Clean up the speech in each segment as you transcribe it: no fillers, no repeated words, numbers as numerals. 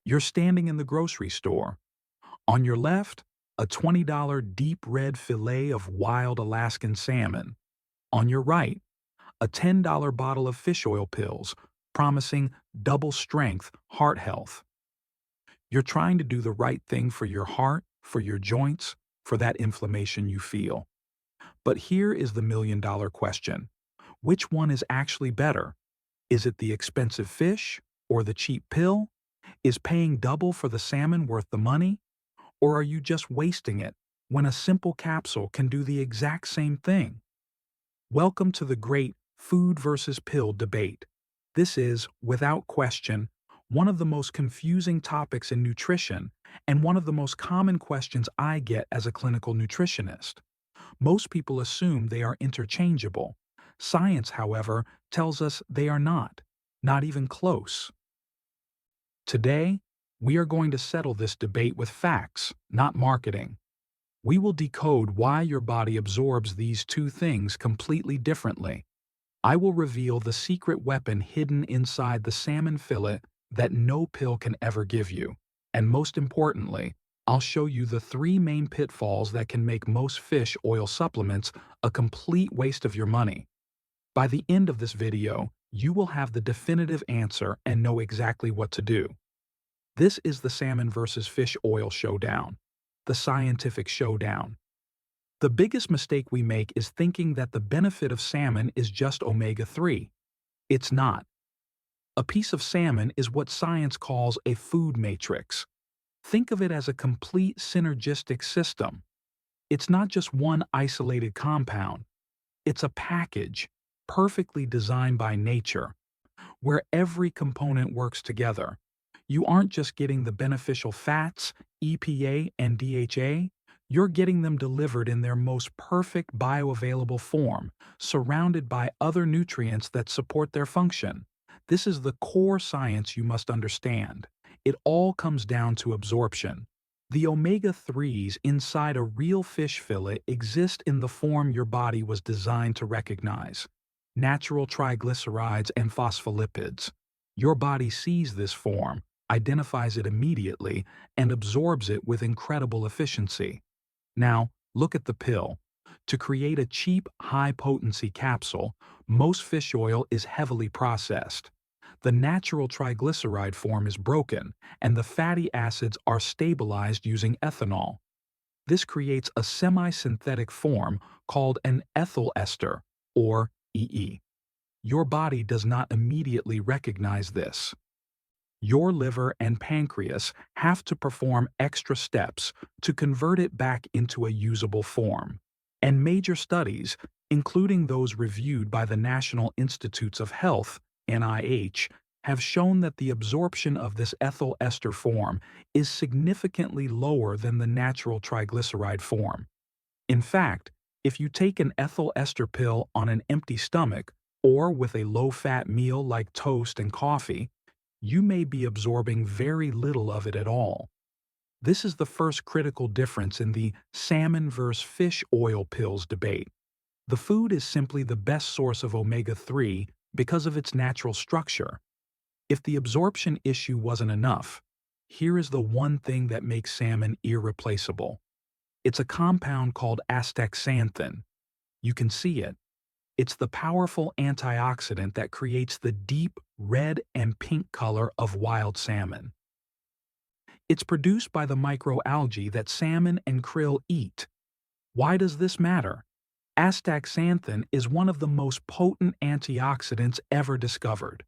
You're standing in the grocery store. On your left, a $20 deep red fillet of wild Alaskan salmon. On your right, a $10 bottle of fish oil pills, promising double strength heart health. You're trying to do the right thing for your heart, for your joints, for that inflammation you feel. But here is the million-dollar question. Which one is actually better? Is it the expensive fish or the cheap pill? Is paying double for the salmon worth the money? Or are you just wasting it when a simple capsule can do the exact same thing? Welcome to the great food versus pill debate. This is, without question, one of the most confusing topics in nutrition and one of the most common questions I get as a clinical nutritionist. Most people assume they are interchangeable. Science, however, tells us they are not even close. Today, we are going to settle this debate with facts, not marketing. We will decode why your body absorbs these two things completely differently. I will reveal the secret weapon hidden inside the salmon fillet that no pill can ever give you. And most importantly, I'll show you the three main pitfalls that can make most fish oil supplements a complete waste of your money. By the end of this video, you will have the definitive answer and know exactly what to do. This is the salmon versus fish oil showdown, the scientific showdown. The biggest mistake we make is thinking that the benefit of salmon is just omega-3. It's not. A piece of salmon is what science calls a food matrix. Think of it as a complete synergistic system. It's not just one isolated compound. It's a package, perfectly designed by nature, where every component works together. You aren't just getting the beneficial fats, EPA, and DHA, you're getting them delivered in their most perfect bioavailable form, surrounded by other nutrients that support their function. This is the core science you must understand. It all comes down to absorption. The omega-3s inside a real fish fillet exist in the form your body was designed to recognize: natural triglycerides and phospholipids. Your body sees this form, identifies it immediately, and absorbs it with incredible efficiency. Now, look at the pill. To create a cheap, high-potency capsule, most fish oil is heavily processed. The natural triglyceride form is broken, and the fatty acids are stabilized using ethanol. This creates a semi-synthetic form called an ethyl ester, or EE. Your body does not immediately recognize this. Your liver and pancreas have to perform extra steps to convert it back into a usable form. And major studies, including those reviewed by the National Institutes of Health, NIH, have shown that the absorption of this ethyl ester form is significantly lower than the natural triglyceride form. In fact, if you take an ethyl ester pill on an empty stomach or with a low-fat meal like toast and coffee, you may be absorbing very little of it at all. This is the first critical difference in the salmon versus fish oil pills debate. The food is simply the best source of omega-3 because of its natural structure. If the absorption issue wasn't enough, here is the one thing that makes salmon irreplaceable. It's a compound called Astaxanthin. You can see it. It's the powerful antioxidant that creates the deep red and pink color of wild salmon. It's produced by the microalgae that salmon and krill eat. Why does this matter? Astaxanthin is one of the most potent antioxidants ever discovered.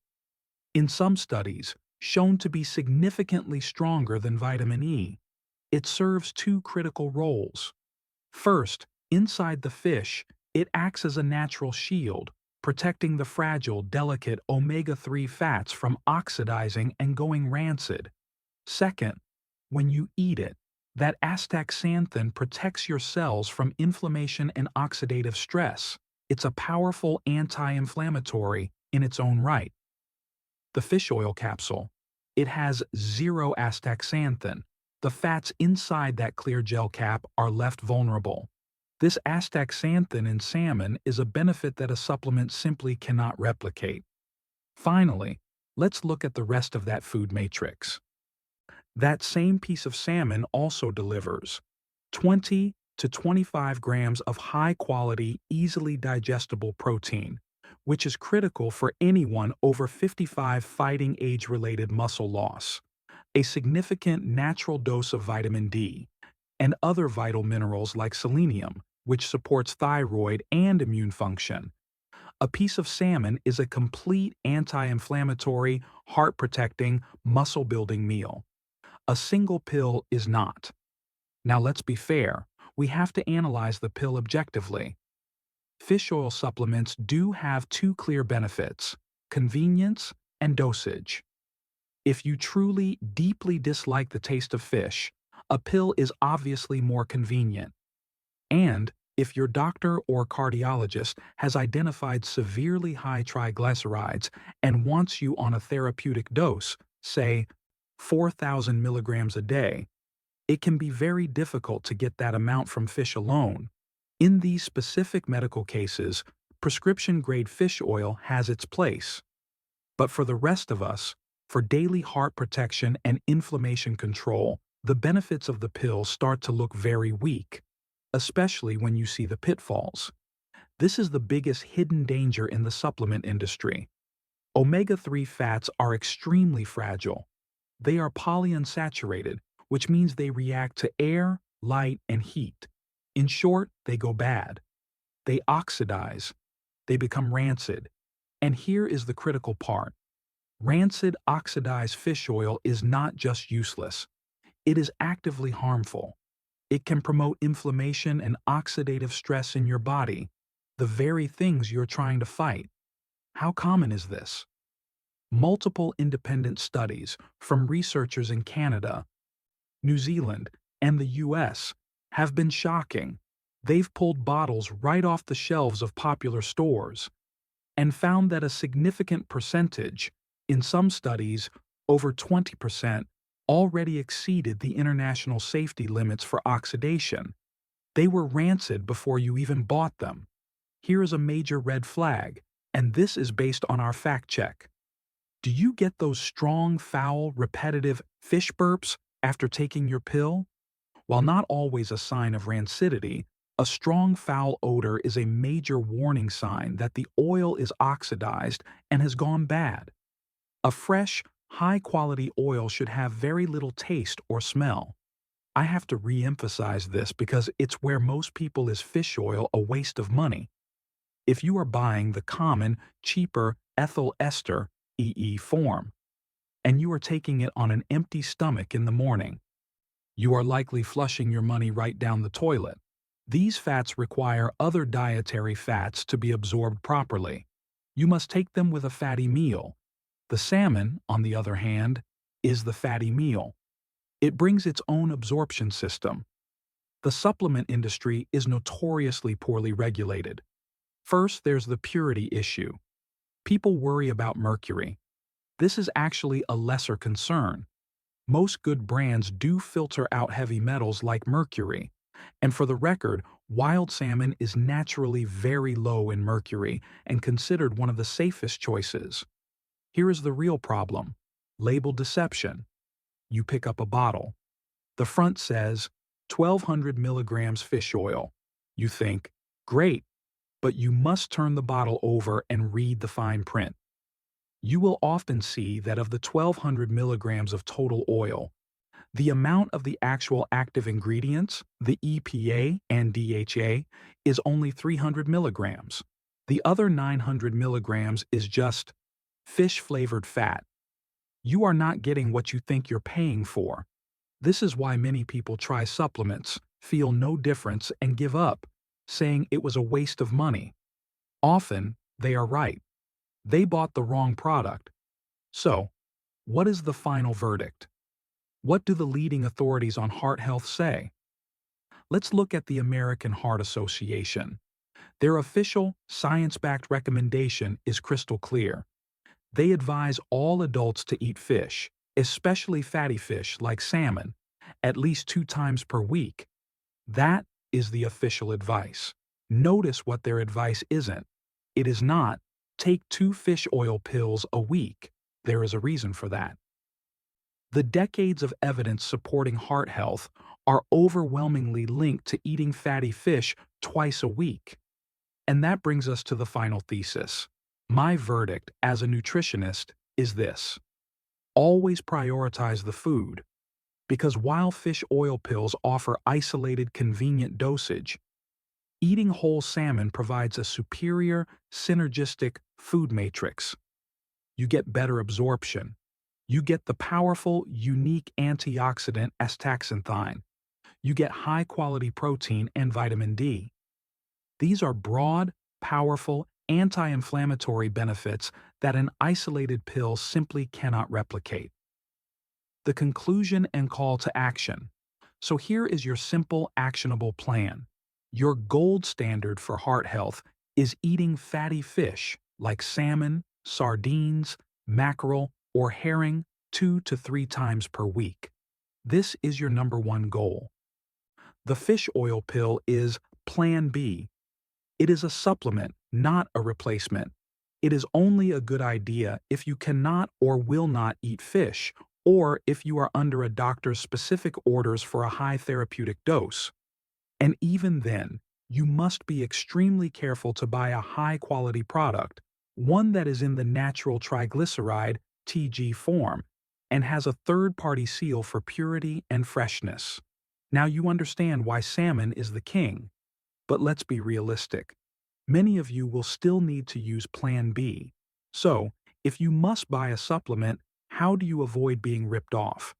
In some studies, shown to be significantly stronger than vitamin E, it serves two critical roles. First, inside the fish, it acts as a natural shield, protecting the fragile, delicate omega-3 fats from oxidizing and going rancid. Second, when you eat it, that astaxanthin protects your cells from inflammation and oxidative stress. It's a powerful anti-inflammatory in its own right. The fish oil capsule. It has zero astaxanthin. The fats inside that clear gel cap are left vulnerable. This astaxanthin in salmon is a benefit that a supplement simply cannot replicate. Finally, let's look at the rest of that food matrix. That same piece of salmon also delivers 20 to 25 grams of high-quality, easily digestible protein, which is critical for anyone over 55 fighting age-related muscle loss, a significant natural dose of vitamin D, and other vital minerals like selenium, which supports thyroid and immune function. A piece of salmon is a complete anti-inflammatory, heart-protecting, muscle-building meal. A single pill is not. Now let's be fair, we have to analyze the pill objectively. Fish oil supplements do have two clear benefits: convenience and dosage. If you truly, deeply dislike the taste of fish, a pill is obviously more convenient. And if your doctor or cardiologist has identified severely high triglycerides and wants you on a therapeutic dose, say 4,000 milligrams a day, it can be very difficult to get that amount from fish alone. In these specific medical cases, prescription-grade fish oil has its place. But for the rest of us, for daily heart protection and inflammation control, the benefits of the pill start to look very weak, especially when you see the pitfalls. This is the biggest hidden danger in the supplement industry. Omega-3 fats are extremely fragile. They are polyunsaturated, which means they react to air, light, and heat. In short, they go bad. They oxidize. They become rancid. And here is the critical part. Rancid, oxidized fish oil is not just useless. It is actively harmful. It can promote inflammation and oxidative stress in your body, the very things you're trying to fight. How common is this? Multiple independent studies from researchers in Canada, New Zealand, and the US have been shocking. They've pulled bottles right off the shelves of popular stores and found that a significant percentage, in some studies over 20%, already exceeded the international safety limits for oxidation. They were rancid before you even bought them. Here is a major red flag, and this is based on our fact check. Do you get those strong, foul, repetitive fish burps after taking your pill? While not always a sign of rancidity, a strong foul odor is a major warning sign that the oil is oxidized and has gone bad. A fresh, high-quality oil should have very little taste or smell. I have to re-emphasize this because it's where most people is fish oil a waste of money. If you are buying the common, cheaper ethyl ester EE form, and you are taking it on an empty stomach in the morning, you are likely flushing your money right down the toilet. These fats require other dietary fats to be absorbed properly. You must take them with a fatty meal. The salmon, on the other hand, is the fatty meal. It brings its own absorption system. The supplement industry is notoriously poorly regulated. First, there's the purity issue. People worry about mercury. This is actually a lesser concern. Most good brands do filter out heavy metals like mercury. And for the record, wild salmon is naturally very low in mercury and considered one of the safest choices. Here is the real problem: label deception. You pick up a bottle. The front says 1,200 milligrams fish oil. You think, great, but you must turn the bottle over and read the fine print. You will often see that of the 1,200 milligrams of total oil, the amount of the actual active ingredients, the EPA and DHA, is only 300 milligrams. The other 900 milligrams is just fish-flavored fat. You are not getting what you think you're paying for. This is why many people try supplements, feel no difference, and give up, saying it was a waste of money. Often, they are right. They bought the wrong product. So, what is the final verdict? What do the leading authorities on heart health say? Let's look at the American Heart Association. Their official, science-backed recommendation is crystal clear. They advise all adults to eat fish, especially fatty fish like salmon, at least 2 times per week. That is the official advice. Notice what their advice isn't. It is not, take 2 fish oil pills a week. There is a reason for that. The decades of evidence supporting heart health are overwhelmingly linked to eating fatty fish twice a week. And that brings us to the final thesis. My verdict as a nutritionist is this: always prioritize the food, because while fish oil pills offer isolated, convenient dosage, eating whole salmon provides a superior, synergistic food matrix. You get better absorption. You get the powerful, unique antioxidant astaxanthin. You get high-quality protein and vitamin D. These are broad, powerful, anti-inflammatory benefits that an isolated pill simply cannot replicate. The conclusion and call to action. So here is your simple, actionable plan. Your gold standard for heart health is eating fatty fish like salmon, sardines, mackerel, or herring 2 to 3 times per week. This is your number one goal. The fish oil pill is Plan B. It is a supplement, not a replacement. It is only a good idea if you cannot or will not eat fish, or if you are under a doctor's specific orders for a high therapeutic dose. And even then, you must be extremely careful to buy a high-quality product, one that is in the natural triglyceride (TG) form, and has a third-party seal for purity and freshness. Now you understand why salmon is the king. But let's be realistic. Many of you will still need to use Plan B. So, if you must buy a supplement, how do you avoid being ripped off?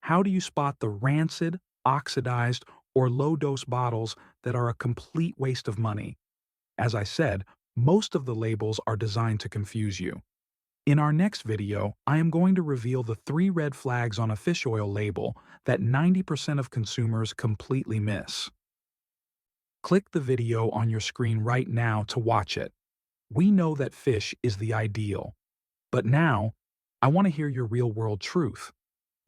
How do you spot the rancid, oxidized, or low-dose bottles that are a complete waste of money? As I said, most of the labels are designed to confuse you. In our next video, I am going to reveal the 3 red flags on a fish oil label that 90% of consumers completely miss. Click the video on your screen right now to watch it. We know that fish is the ideal. But now, I want to hear your real-world truth.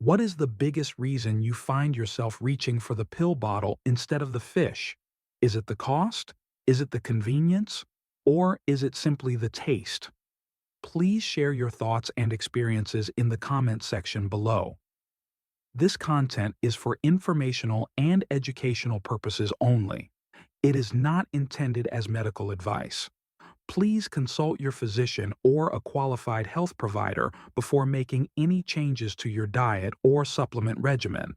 What is the biggest reason you find yourself reaching for the pill bottle instead of the fish? Is it the cost? Is it the convenience? Or is it simply the taste? Please share your thoughts and experiences in the comment section below. This content is for informational and educational purposes only. It is not intended as medical advice. Please consult your physician or a qualified health provider before making any changes to your diet or supplement regimen,